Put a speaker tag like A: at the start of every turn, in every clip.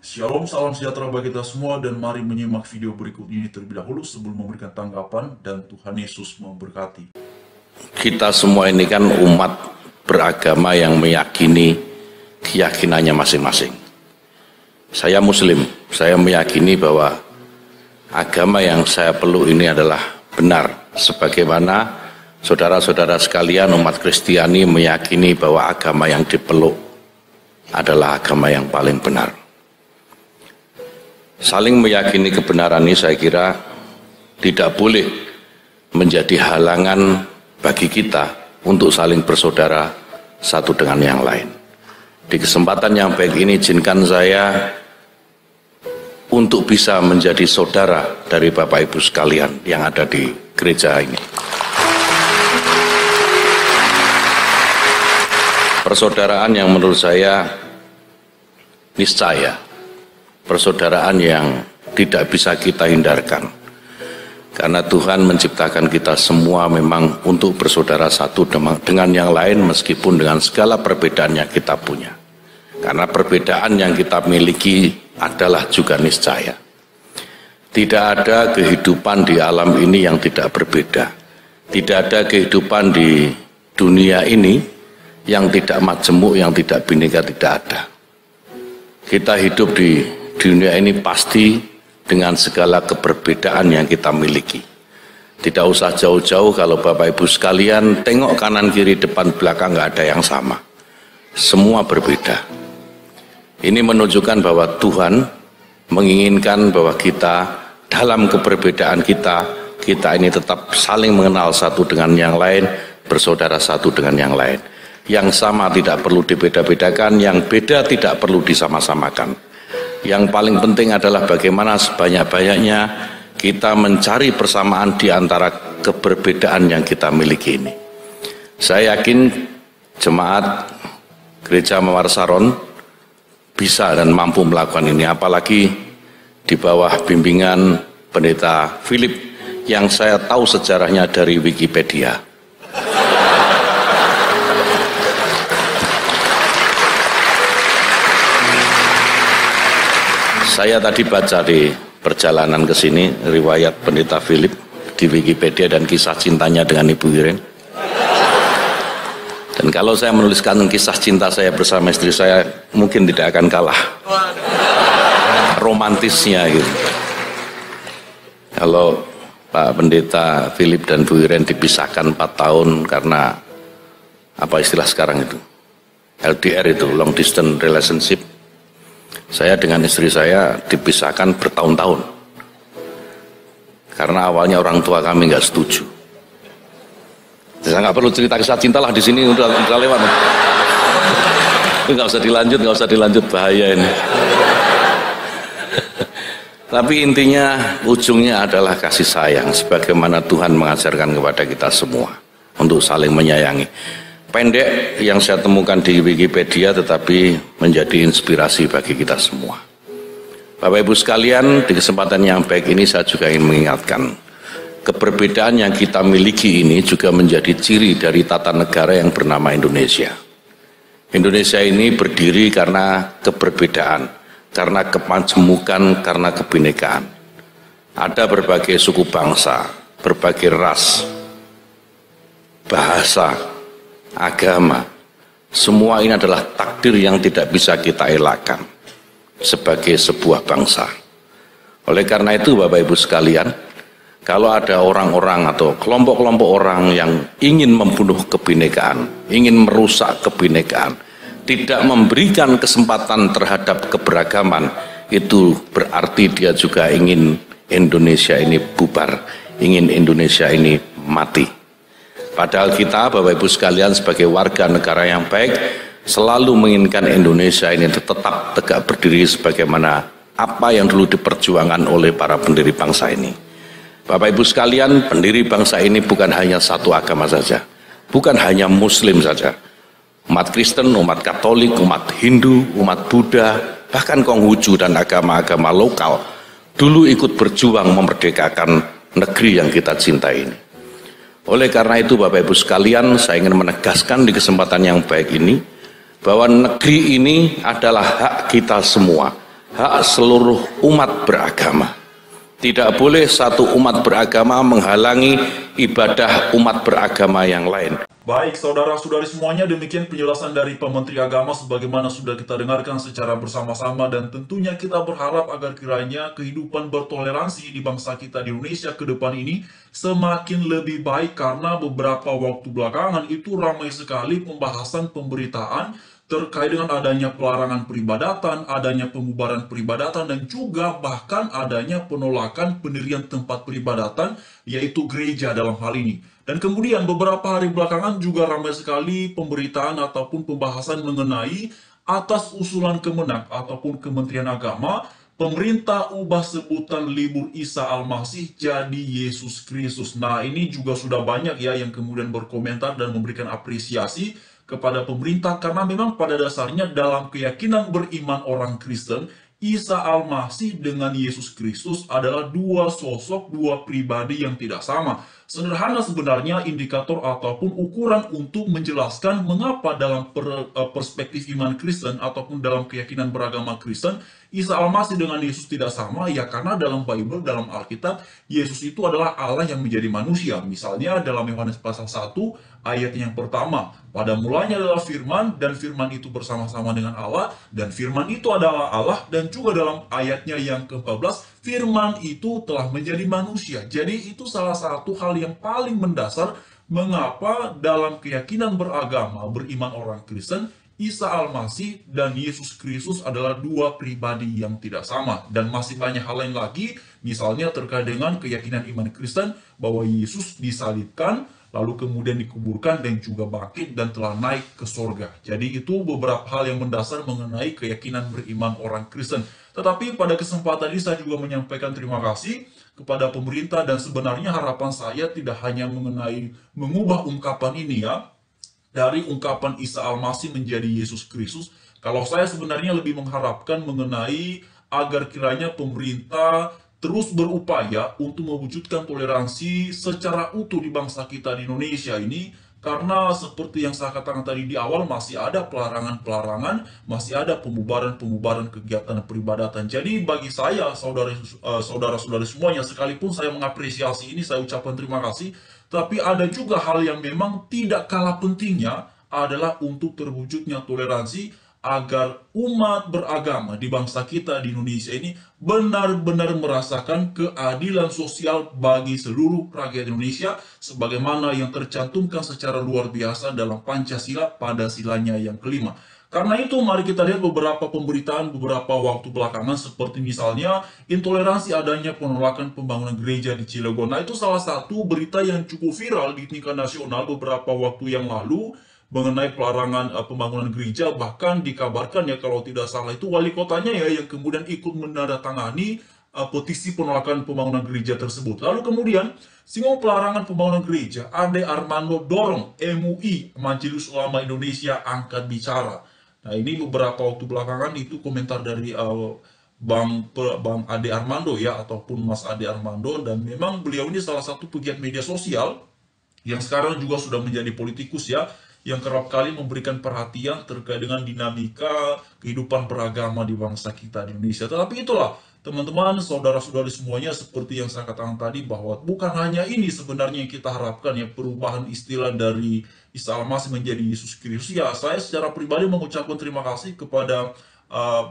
A: Shalom, salam sejahtera bagi kita semua dan mari menyimak video berikut ini terlebih dahulu sebelum memberikan tanggapan dan Tuhan Yesus memberkati.
B: Kita semua ini kan umat beragama yang meyakini keyakinannya masing-masing. Saya Muslim, saya meyakini bahwa agama yang saya peluk ini adalah benar. Sebagaimana saudara-saudara sekalian umat Kristiani meyakini bahwa agama yang dipeluk adalah agama yang paling benar. Saling meyakini kebenaran ini saya kira tidak boleh menjadi halangan bagi kita untuk saling bersaudara satu dengan yang lain. Di kesempatan yang baik ini izinkan saya untuk bisa menjadi saudara dari Bapak Ibu sekalian yang ada di gereja ini. Persaudaraan yang menurut saya niscaya, persaudaraan yang tidak bisa kita hindarkan. Karena Tuhan menciptakan kita semua memang untuk bersaudara satu dengan yang lain meskipun dengan segala perbedaan yang kita punya. Karena perbedaan yang kita miliki adalah juga niscaya. Tidak ada kehidupan di alam ini yang tidak berbeda. Tidak ada kehidupan di dunia ini yang tidak majemuk, yang tidak bineka, tidak ada. Kita hidup di dunia ini pasti dengan segala keberbedaan yang kita miliki. Tidak usah jauh-jauh kalau Bapak Ibu sekalian tengok kanan kiri depan belakang nggak ada yang sama. Semua berbeda. Ini menunjukkan bahwa Tuhan menginginkan bahwa kita dalam keberbedaan kita ini tetap saling mengenal satu dengan yang lain, bersaudara satu dengan yang lain. Yang sama tidak perlu dibeda-bedakan, yang beda tidak perlu disama-samakan. Yang paling penting adalah bagaimana sebanyak-banyaknya kita mencari persamaan di antara keberbedaan yang kita miliki ini. Saya yakin jemaat Gereja Mawar Saron bisa dan mampu melakukan ini, apalagi di bawah bimbingan Pendeta Philip yang saya tahu sejarahnya dari Wikipedia. Saya tadi baca di perjalanan ke sini riwayat Pendeta Philip di Wikipedia dan kisah cintanya dengan Ibu Wiren. Dan kalau saya menuliskan kisah cinta saya bersama istri saya, mungkin tidak akan kalah romantisnya gitu. Kalau Pak Pendeta Philip dan Bu Wiren dipisahkan 4 tahun karena apa istilah sekarang itu? LDR itu, long distance relationship. Saya dengan istri saya dipisahkan bertahun-tahun karena awalnya orang tua kami nggak setuju. Saya nggak perlu cerita kisah cinta lah di sini, udah lewat. Nggak usah dilanjut bahaya ini. Tapi intinya ujungnya adalah kasih sayang sebagaimana Tuhan mengajarkan kepada kita semua untuk saling menyayangi. Pendek yang saya temukan di Wikipedia tetapi menjadi inspirasi bagi kita semua. Bapak Ibu sekalian, di kesempatan yang baik ini saya juga ingin mengingatkan, keberbedaan yang kita miliki ini juga menjadi ciri dari tata negara yang bernama Indonesia. Indonesia ini berdiri karena keberbedaan, karena kemajemukan, karena kebinekaan. Ada berbagai suku bangsa, berbagai ras, bahasa, agama, semua ini adalah takdir yang tidak bisa kita elakkan sebagai sebuah bangsa. Oleh karena itu Bapak Ibu sekalian, kalau ada orang-orang atau kelompok-kelompok orang yang ingin membunuh kebinekaan, ingin merusak kebinekaan, tidak memberikan kesempatan terhadap keberagaman, itu berarti dia juga ingin Indonesia ini bubar, ingin Indonesia ini mati. Padahal kita Bapak Ibu sekalian sebagai warga negara yang baik selalu menginginkan Indonesia ini tetap tegak berdiri sebagaimana apa yang dulu diperjuangkan oleh para pendiri bangsa ini. Bapak Ibu sekalian, pendiri bangsa ini bukan hanya satu agama saja, bukan hanya Muslim saja. Umat Kristen, umat Katolik, umat Hindu, umat Buddha, bahkan Konghucu dan agama-agama lokal dulu ikut berjuang memerdekakan negeri yang kita cintai ini. Oleh karena itu Bapak Ibu sekalian, saya ingin menegaskan di kesempatan yang baik ini bahwa negeri ini adalah hak kita semua, hak seluruh umat beragama. Tidak boleh satu umat beragama menghalangi ibadah umat beragama yang lain.
A: Baik, saudara-saudari semuanya, demikian penjelasan dari Pak Menteri Agama sebagaimana sudah kita dengarkan secara bersama-sama, dan tentunya kita berharap agar kiranya kehidupan bertoleransi di bangsa kita di Indonesia ke depan ini semakin lebih baik, karena beberapa waktu belakangan itu ramai sekali pembahasan pemberitaan terkait dengan adanya pelarangan peribadatan, adanya pembubaran peribadatan, dan juga bahkan adanya penolakan pendirian tempat peribadatan, yaitu gereja dalam hal ini. Dan kemudian beberapa hari belakangan juga ramai sekali pemberitaan ataupun pembahasan mengenai atas usulan Kemenak ataupun Kementerian Agama, pemerintah ubah sebutan libur Isa Al-Masih jadi Yesus Kristus. Nah, ini juga sudah banyak ya yang kemudian berkomentar dan memberikan apresiasi kepada pemerintah, karena memang pada dasarnya dalam keyakinan beriman orang Kristen, Isa Al-Masih dengan Yesus Kristus adalah dua sosok, dua pribadi yang tidak sama. Sederhana sebenarnya indikator ataupun ukuran untuk menjelaskan mengapa dalam perspektif iman Kristen ataupun dalam keyakinan beragama Kristen, Isa Al-Masih dengan Yesus tidak sama, ya karena dalam Bible, dalam Alkitab, Yesus itu adalah Allah yang menjadi manusia. Misalnya dalam Yohanes pasal 1 ayat yang pertama, pada mulanya adalah firman, dan firman itu bersama-sama dengan Allah, dan firman itu adalah Allah. Dan juga dalam ayatnya yang ke-14, firman itu telah menjadi manusia. Jadi itu salah satu hal yang paling mendasar mengapa dalam keyakinan beragama beriman orang Kristen, Isa Al-Masih dan Yesus Kristus adalah dua pribadi yang tidak sama. Dan masih banyak hal lain lagi, misalnya terkait dengan keyakinan iman Kristen bahwa Yesus disalibkan, lalu kemudian dikuburkan dan juga bangkit dan telah naik ke sorga. Jadi itu beberapa hal yang mendasar mengenai keyakinan beriman orang Kristen. Tetapi pada kesempatan ini saya juga menyampaikan terima kasih kepada pemerintah, dan sebenarnya harapan saya tidak hanya mengenai mengubah ungkapan ini ya, dari ungkapan Isa Al-Masih menjadi Yesus Kristus. Kalau saya sebenarnya lebih mengharapkan mengenai agar kiranya pemerintah terus berupaya untuk mewujudkan toleransi secara utuh di bangsa kita di Indonesia ini, karena seperti yang saya katakan tadi di awal, masih ada pelarangan-pelarangan, masih ada pembubaran-pembubaran kegiatan peribadatan. Jadi bagi saya, saudara-saudari semuanya, sekalipun saya mengapresiasi ini, saya ucapkan terima kasih, tapi ada juga hal yang memang tidak kalah pentingnya adalah untuk terwujudnya toleransi, agar umat beragama di bangsa kita di Indonesia ini benar-benar merasakan keadilan sosial bagi seluruh rakyat Indonesia, sebagaimana yang tercantumkan secara luar biasa dalam Pancasila pada silanya yang kelima. Karena itu mari kita lihat beberapa pemberitaan beberapa waktu belakangan, seperti misalnya intoleransi adanya penolakan pembangunan gereja di Cilegon. Nah, itu salah satu berita yang cukup viral di tingkat nasional beberapa waktu yang lalu mengenai pelarangan pembangunan gereja. Bahkan dikabarkan ya, kalau tidak salah itu wali kotanya ya yang kemudian ikut menandatangani petisi penolakan pembangunan gereja tersebut. Lalu kemudian singo pelarangan pembangunan gereja, Ade Armando dorong MUI, Majelis Ulama Indonesia, angkat bicara. Nah, ini beberapa waktu belakangan itu komentar dari Bang Ade Armando ya, ataupun Mas Ade Armando, dan memang beliau ini salah satu pegiat media sosial yang sekarang juga sudah menjadi politikus ya, yang kerap kali memberikan perhatian terkait dengan dinamika kehidupan beragama di bangsa kita di Indonesia. Tetapi itulah, teman-teman, saudara-saudari semuanya, seperti yang saya katakan tadi, bahwa bukan hanya ini sebenarnya yang kita harapkan ya, perubahan istilah dari Isa Al-Masih menjadi Yesus Kristus. Ya, saya secara pribadi mengucapkan terima kasih kepada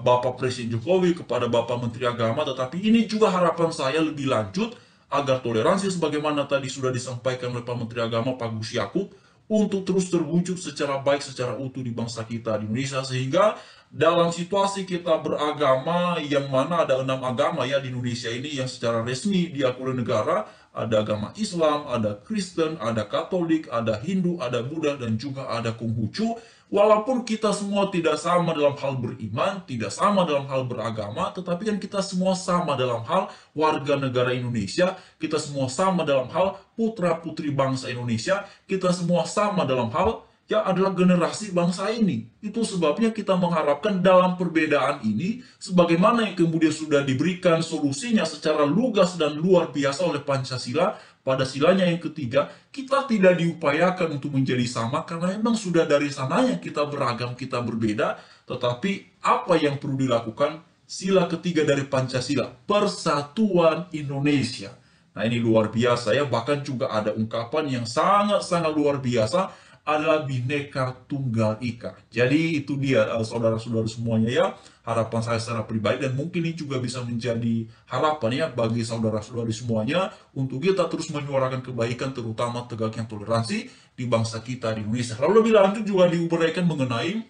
A: Bapak Presiden Jokowi, kepada Bapak Menteri Agama, tetapi ini juga harapan saya lebih lanjut, agar toleransi sebagaimana tadi sudah disampaikan oleh Pak Menteri Agama, Pak Gus Yakub, untuk terus terwujud secara baik, secara utuh di bangsa kita di Indonesia, sehingga dalam situasi kita beragama, yang mana ada 6 agama ya di Indonesia ini yang secara resmi diakui negara, ada agama Islam, ada Kristen, ada Katolik, ada Hindu, ada Buddha, dan juga ada Konghucu. Walaupun kita semua tidak sama dalam hal beriman, tidak sama dalam hal beragama, tetapi kan kita semua sama dalam hal warga negara Indonesia, kita semua sama dalam hal putra-putri bangsa Indonesia, kita semua sama dalam hal ya adalah generasi bangsa ini. Itu sebabnya kita mengharapkan dalam perbedaan ini, sebagaimana yang kemudian sudah diberikan solusinya secara lugas dan luar biasa oleh Pancasila, pada silanya yang ketiga, kita tidak diupayakan untuk menjadi sama, karena memang sudah dari sananya kita beragam, kita berbeda, tetapi apa yang perlu dilakukan? sila ketiga dari Pancasila, Persatuan Indonesia. Nah, ini luar biasa ya, bahkan juga ada ungkapan yang sangat-sangat luar biasa adalah Bhinneka Tunggal Ika. Jadi itu dia saudara-saudara semuanya ya, harapan saya secara pribadi dan mungkin ini juga bisa menjadi harapan ya bagi saudara-saudari semuanya untuk kita terus menyuarakan kebaikan terutama tegaknya toleransi di bangsa kita di Indonesia. Lalu lebih lanjut juga diuraikan mengenai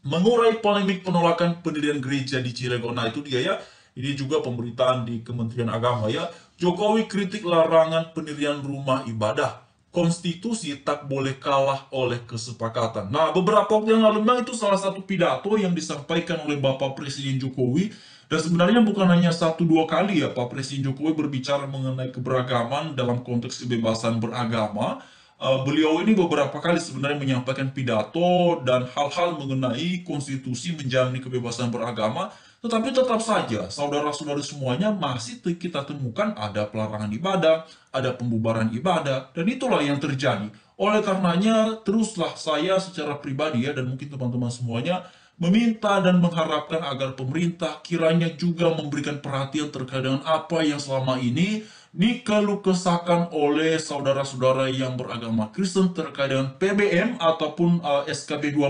A: mengurai polemik penolakan pendirian gereja di Cilegon. Nah, itu dia ya. Ini juga pemberitaan di Kementerian Agama ya. Jokowi kritik larangan pendirian rumah ibadah. Konstitusi tak boleh kalah oleh kesepakatan. Nah, beberapa waktu yang lalu memang itu salah satu pidato yang disampaikan oleh Bapak Presiden Jokowi. Dan sebenarnya bukan hanya satu dua kali ya Pak Presiden Jokowi berbicara mengenai keberagaman dalam konteks kebebasan beragama. Beliau ini beberapa kali sebenarnya menyampaikan pidato dan hal-hal mengenai konstitusi menjalani kebebasan beragama, tetapi tetap saja saudara-saudara semuanya masih kita temukan ada pelarangan ibadah, ada pembubaran ibadah, dan itulah yang terjadi. Oleh karenanya, teruslah saya secara pribadi ya, dan mungkin teman-teman semuanya, meminta dan mengharapkan agar pemerintah kiranya juga memberikan perhatian terkait dengan apa yang selama ini dikeluh kesahkan oleh saudara-saudara yang beragama Kristen terkait dengan PBM ataupun SKB 2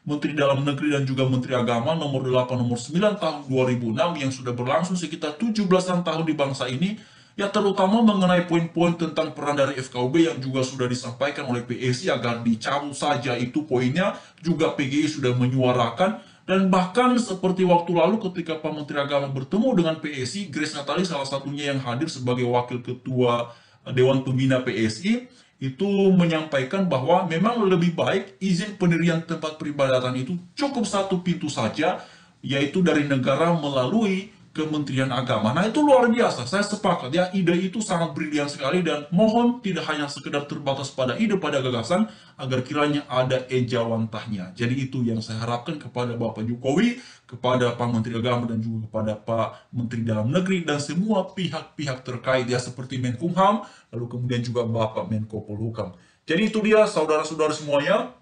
A: Menteri Dalam Negeri dan juga Menteri Agama nomor 8 nomor 9 tahun 2006 yang sudah berlangsung sekitar 17-an tahun di bangsa ini, ya terutama mengenai poin-poin tentang peran dari FKUB yang juga sudah disampaikan oleh PSI agar dicabut saja itu poinnya, juga PGI sudah menyuarakan. Dan bahkan seperti waktu lalu ketika Pak Menteri Agama bertemu dengan PSI, Grace Natali salah satunya yang hadir sebagai wakil ketua Dewan Pembina PSI, itu menyampaikan bahwa memang lebih baik izin pendirian tempat peribadatan itu cukup satu pintu saja, yaitu dari negara melalui Kementerian Agama. Nah, itu luar biasa, saya sepakat ya, ide itu sangat brilian sekali dan mohon tidak hanya sekedar terbatas pada ide, pada gagasan, agar kiranya ada ejawantahnya. Jadi itu yang saya harapkan kepada Bapak Jokowi, kepada Pak Menteri Agama dan juga kepada Pak Menteri Dalam Negeri dan semua pihak-pihak terkait ya, seperti Menkumham, lalu kemudian juga Bapak Menko Polhukam. Jadi itu dia saudara-saudara semuanya.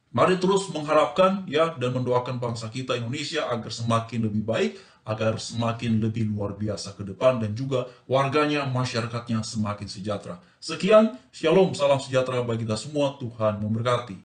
A: Mari terus mengharapkan ya dan mendoakan bangsa kita Indonesia agar semakin lebih baik, agar semakin lebih luar biasa ke depan dan juga warganya, masyarakatnya semakin sejahtera. Sekian, Shalom, salam sejahtera bagi kita semua, Tuhan memberkati.